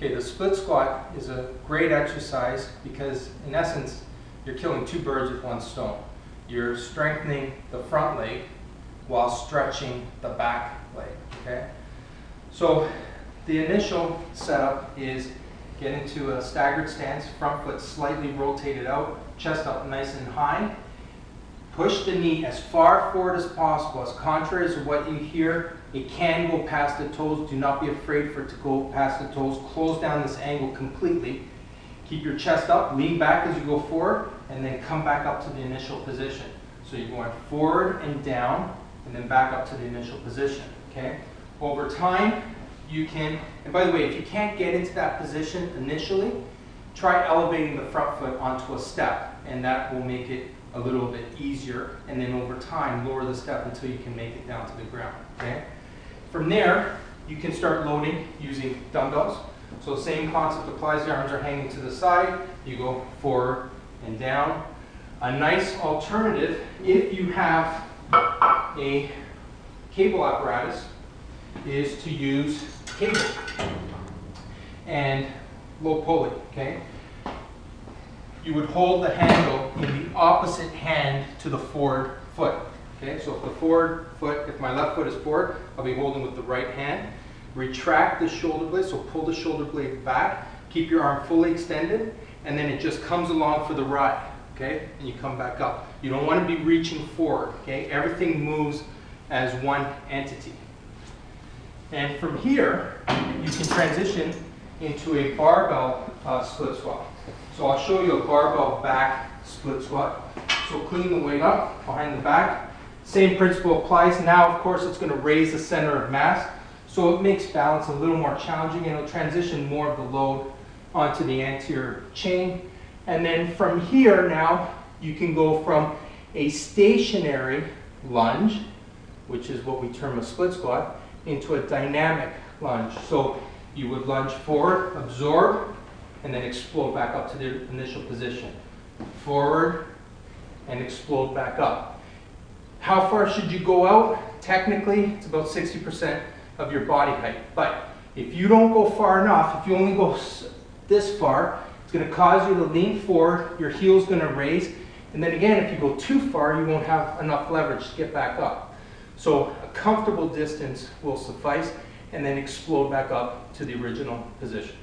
Okay, the split squat is a great exercise because in essence, you're killing two birds with one stone. You're strengthening the front leg while stretching the back leg, okay? So the initial setup is get into a staggered stance, front foot slightly rotated out, chest up nice and high. Push the knee as far forward as possible. As contrary to what you hear, it can go past the toes. Do not be afraid for it to go past the toes. Close down this angle completely. Keep your chest up, lean back as you go forward, and then come back up to the initial position. So you're going forward and down, and then back up to the initial position, okay? Over time, you can, and by the way, if you can't get into that position initially, try elevating the front foot onto a step, and that will make it a little bit easier, and then over time, lower the step until you can make it down to the ground, okay? From there, you can start loading using dumbbells. So same concept applies, the arms are hanging to the side, you go forward and down. A nice alternative, if you have a cable apparatus, is to use cable and low pulley, okay? You would hold the handle in the opposite hand to the forward foot, okay? So if the forward foot, if my left foot is forward, I'll be holding with the right hand. Retract the shoulder blade, so pull the shoulder blade back, keep your arm fully extended, and then it just comes along for the ride, okay? And you come back up. You don't want to be reaching forward, okay? Everything moves as one entity. And from here, you can transition into a barbell split squat. So I'll show you a barbell back split squat. So clean the weight up behind the back. Same principle applies. Now, of course, it's going to raise the center of mass. So it makes balance a little more challenging, and it'll transition more of the load onto the anterior chain. And then from here now, you can go from a stationary lunge, which is what we term a split squat, into a dynamic lunge. So you would lunge forward, absorb, and then explode back up to the initial position. Forward and explode back up. How far should you go out? Technically, it's about 60% of your body height. But if you don't go far enough, if you only go this far, it's going to cause you to lean forward, your heel's going to raise, and then again, if you go too far, you won't have enough leverage to get back up. So a comfortable distance will suffice, and then explode back up to the original position.